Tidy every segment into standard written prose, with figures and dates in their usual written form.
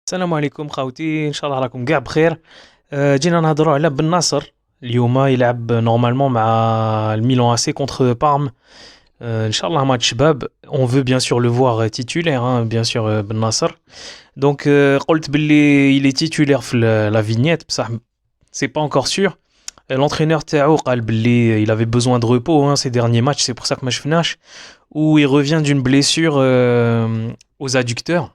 السلام عليكم خاوتي، ان شاء الله راكم كاع بخير. جينا نهضروا على بن ناصر. اليوم يلعب نورمالمون مع الميلان AC contre Parme. ان شاء الله ماتش شباب. On veut bien sûr le voir titulaire, hein, bien sûr, بن ناصر. Donc قلت باللي il est titulaire في la vignette بصح c'est pas encore sûr. L'entraîneur تاعو قال باللي il avait besoin de repos, hein, ces derniers matchs, c'est pour ça que ما شفناش. Où il revient d'une blessure aux adducteurs.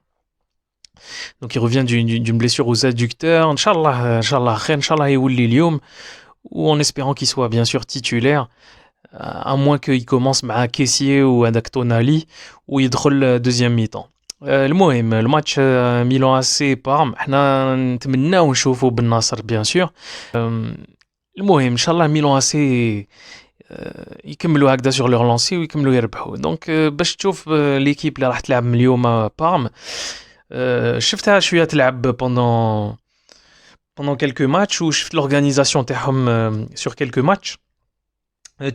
Donc il revient d'une blessure aux adducteurs. Inch'Allah, Inch'Allah, khair, Inch'Allah, يولي اليوم. Ou en espérant qu'il soit bien sûr titulaire. À moins qu'il commence مع Kessié ou avec Tonali, ou يدخل deuxième mi-temps. المهم الماتش ميلان AC بارم احنا نتمناو نشوفوا بن ناصر بيان سور. المهم ان شاء الله ميلان AC يكملوا هكذا sur leur lancée ويكملوا يربحوا. دونك باش تشوف ليكيب اللي راح تلعب من اليوم بارم. شفتها شويه تلعب pendant quelques matchs وشفت l'organisation تاعهم sur quelques matchs.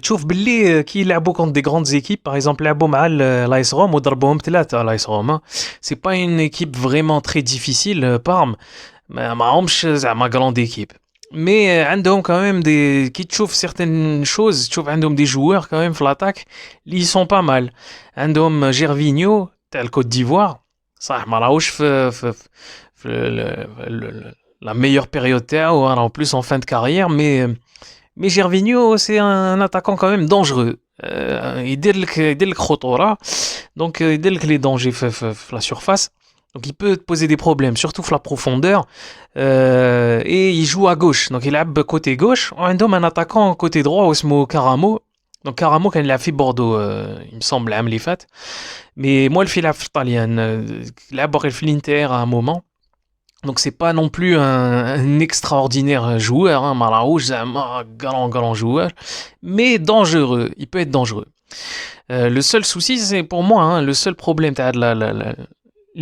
تشوف باللي كي يلعبوا contre des grandes équipes, par exemple لعبوا مع l'AS Rome وضربوهم 3 l'AS Rome. C'est pas une équipe vraiment très difficile Parme, معهمش زعما grande équipe. Mais عندهم quand même des كي تشوف certaines choses, تشوف عندهم des joueurs quand même في l'attaque اللي sont pas mal. عندهم جيرفينيو تاع الكوت ديفوار, صح ما راهوش في la meilleure période تاعو, en plus en fin de carrière, mais Gervinho c'est un attaquant quand même dangereux. يدير لك خطورة, donc يدير لك les dangers في la surface. Donc il peut te poser des problèmes, surtout في la profondeur. Et il joue à gauche, donc il يلعب côté gauche. عندهم un attaquant côté droit اسمه كارامو. Donc كارامو كان يلعب في بوردو, il me semble العام اللي فات. Mais moi, le fait في الطاليان, لعب باقي في l'Inter à un moment. Donc c'est pas non plus un extraordinaire joueur, hein, Maraouj, zama, grand joueur, mais dangereux, il peut être dangereux. Le seul souci, c'est pour moi, hein, le seul problème de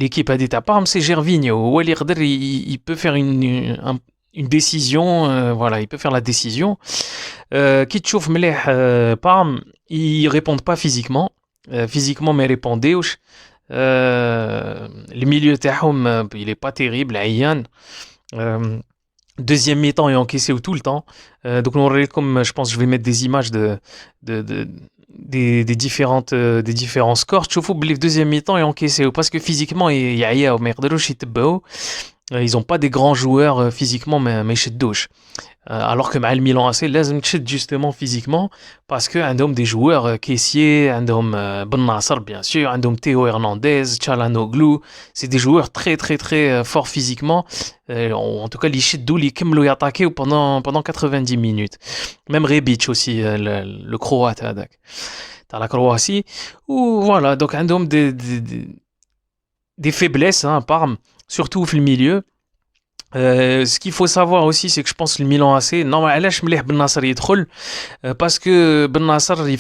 l'équipe à d'état Parme, c'est Gervinho. Walid il peut faire une décision, voilà, il peut faire la décision. Kitchouf Meleh Parme, ils répondent pas physiquement. Physiquement mais répondéوش. Le milieu تاعهم il est pas terrible, Ayan. Deuxième mi-temps est encaissé tout le temps. Donc comme je pense je vais mettre des images des différents scores. تشوفوا باللي في deuxième mi-temps est encaissé parce que physiquement يعياو ما يقدروش يتبعوا. Ils ont pas des grands joueurs physiquement mais يشدوش. Alors que مع الميلان AC لازم تشد justement physiquement parce que عندهم des joueurs Kessié, عندهم بن ناصر bien sûr, عندهم Théo Hernandez, Çalhanoğlu, c'est des joueurs très très très forts physiquement. En tout cas اللي يشدوا اللي يكملوا ياتاكيو pendant 90 minutes. Même Rebic aussi, le croate هذاك تاع la Croatie. Ou voilà, donc عندهم des faiblesses, hein, Parme, surtout في milieu. Ce qu'il faut savoir aussi, c'est que je pense que le Milan AC, non, علاش مليح بن ناصر يدخل, parce que بن ناصر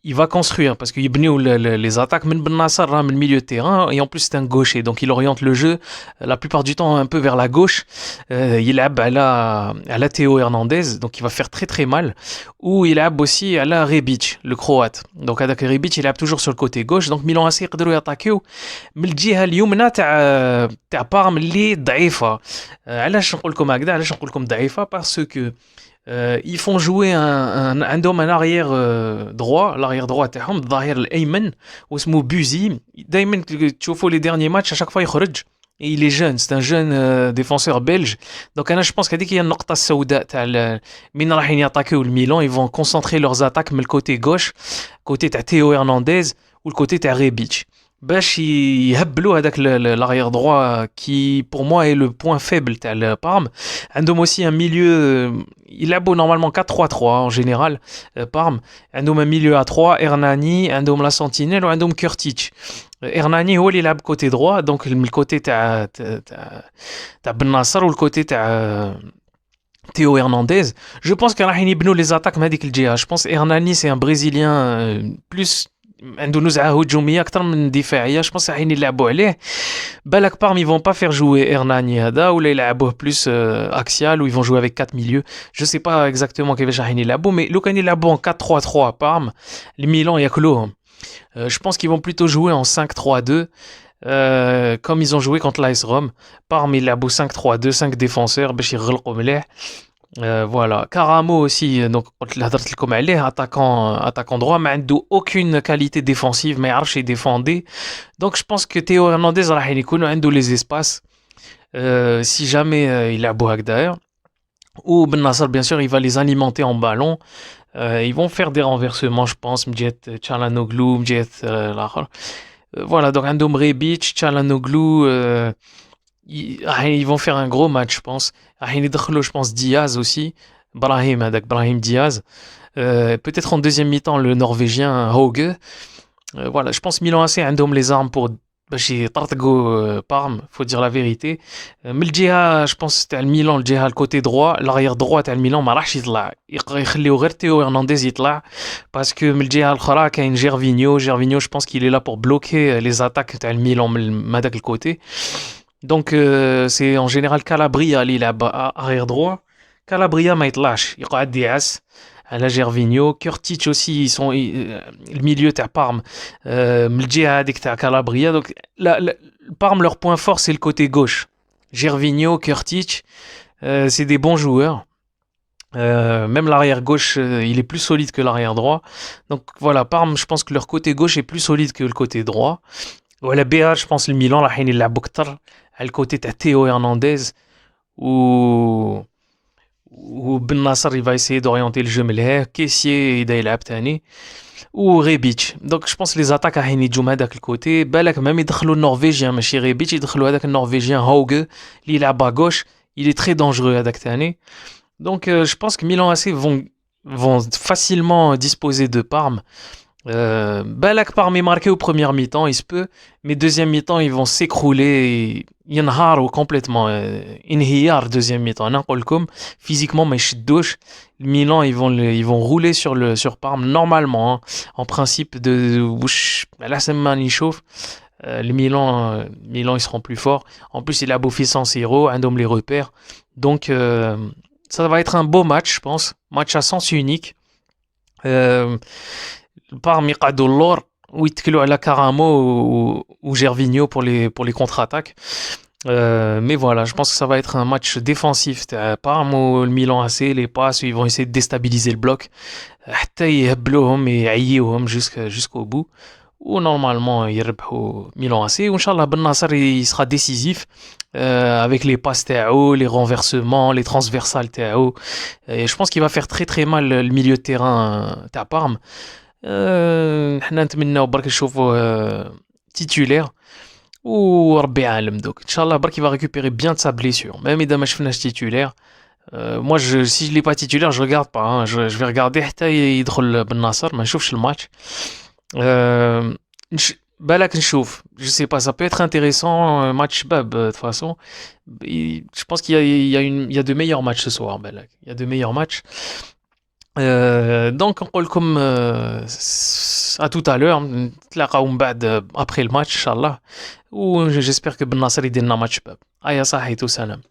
il va construire, parce qu'il يبنيو les attaques من بن ناصر من le milieu de terrain, et en plus c'est un gaucher, donc il oriente le jeu la plupart du temps un peu vers la gauche. يلعب على Théo Hernandez, donc il va faire très très mal, ou il يلعب aussi على Rebic, le croate. Donc هذاك Rebic il يلعب toujours sur le côté gauche, donc Milan AC يقدروا ياتاكيو من الجهه اليمنى تاع بارم اللي ضعيفه. علاش نقول لكم هكذا, علاش نقول لكم ضعيفه, parce que ils font jouer عندهم un arrière droit, l'arrière droit تاعهم الظهير الايمن واسمه بوزي. دائما تشوفوا les derniers matchs à chaque fois يخرج, et il est jeune, c'est un jeune défenseur belge. Donc انا je pense هذيك هي النقطه السوداء تاع من رايحين ياتاكيو الميلان. Ils vont concentrer leurs attaques من الكوتي gauche, côté تاع Théo Hernandez ou le côté تاع Rebic, باش يهبلوا هذاك l'arrière droit qui pour moi est le point faible تاع Parme. عندهم aussi un milieu, يلعبوا normalement 4-3-3 en général Parme. عندهم un milieu à 3, Hernani, عندهم la sentinelle وعندهم Kurtic. Hernani هو اللي يلعب côté droit, donc من الكوتي تاع بن ناصر والكوتي تاع Théo Hernandez. Je pense que راح يبنوا les attaques من هذيك الجهه. Je pense Hernani c'est un brésilien plus عنده نزعه هجوميه اكثر من دفاعيه. Je pense راح يلعبوا عليه. بالك Parme ils vont pas faire jouer Hernani هذا, ولا يلعبوه plus axial, ou ils vont jouer avec 4 milieux. Je sais pas exactement كيفاش راح يلعبوا, mais لو كان يلعبوا en 4-3-3 Parme, les Milan ياكلوهم. Je pense qu'ils vont plutôt jouer en 5-3-2. Comme ils ont joué contre l'AS Rome, parmi les 5-3-2, 5 défenseurs, باش يغلقوا مليح. Voilà. Karamo aussi, donc قلت اللي هضرت لكم عليه, attaquant droit, ما عنده aucune qualité défensive, ما يعرفش يديفوندي. Donc je pense que Théo Hernandez راح يكون عنده les espaces si jamais يلعبوا هكذايا. Ou Ben Nasser, bien sûr, il va les alimenter en ballon. Ils vont faire des renversements, je pense. Mdjet Çalhanoğlu, Mdjet l'autre. Voilà, donc عندهم Rebic, Çalhanoğlu, ils vont faire un gros match, je pense. راح يدخلوا, je pense, Diaz aussi. Brahim Diaz. Peut-être en deuxième mi-temps, le Norvégien Hauge. Voilà, je pense Milan AC عندهم les armes pour باش يطرطقوا Parme, faut dire la vérité. من الجهة je pense تاع الميلان, الجهة الكوتي droit, l'arrière droit تاع الميلان ما راحش يطلع, يخليو غير تيو هرنانديز يطلع, parce que من الجهة الأخرى كاين Gervinho, je pense qu'il est là pour bloquer les attaques تاع الميلان من هذاك الكوتي. Donc c'est en général Calabria اللي يلعب arrière droit. Calabria ما يطلعش, يقعد يعس على جيرفينيو. كورتيتش aussi, le milieu تاع Parme, من الجهة هذيك تاع Calabria. Donc Parme, leur point fort, c'est le côté gauche. Gervinho, Kurtic, c'est des bons joueurs. Même l'arrière gauche, il est plus solide que l'arrière droit. Donc voilà, Parme, je pense que leur côté gauche est plus solide que le côté droit. Voilà, BH, je pense le Milan, là, il a beaucoup le côté de Théo Hernandez, ou Ben Nasser, il va essayer d'orienter le jeu مليح. Kessié, il a l'abtani. Ou Rebic. Donc je pense que les attaques à يجوا من هذاك الكوتي. بالك même يدخلوا النرويجيان ماشي Rebic, يدخلوا هذاك النرويجيان Hauge اللي يلعب à gauche. Il est très dangereux هذاك ثاني. Donc je pense que Milan AC vont facilement disposer de Parme. Balak Parme est marqué au premier mi-temps, il se peut, mais deuxième mi-temps ils vont s'écrouler, ينهاروا complètement. انهيار deuxième mi-temps. نقولكم physiquement ما يشدوش. Milan ils vont rouler sur Parme normalement, hein. En principe de على حسب ما نشوف les Milan ils seront plus forts. En plus il a Bofi San Siro, عندهم les repères. Donc ça va être un beau match, je pense. Match à sens unique. Parme يقعدوا اللور ويتكلوا على Karamo ou Gervinho pour les contre-attaques. Mais voilà, je pense que ça va être un match défensif. Parme ou le Milan AC, les passes, ils vont essayer de déstabiliser le bloc. حتى يهبلوهم يعيوهم jusqu'au bout. Ou normalement يربحوا Milan AC. Ou Inch'Allah Ben Nasser il sera décisif avec les passes تاعو, les renversements, les transversales تاعو. Et je pense qu'il va faire très très mal le milieu de terrain تاع Parme. حنا نتمناو برك نشوفوه titulaire. وربي عالم دوك ان شاء الله برك il va récupérer bien de sa blessure, même اذا ما شفناش titulaire. Moi si je l'ai pas titulaire je regarde pas, hein. Je vais regarder حتى يدخل Ben Nasser, ما نشوفش الماتش. بالك نشوف, je sais pas, ça peut être intéressant, match شباب de toute façon. Je pense qu'il y a de meilleurs matchs ce soir. بالك il y a de meilleurs matchs. Donc نقول لكم à tout à l'heure, نتلاقاو من بعد après le match ان شاء الله. و j'espère que Ben Nasser يدير لنا ماتش شباب. ايا صحيتو سلام.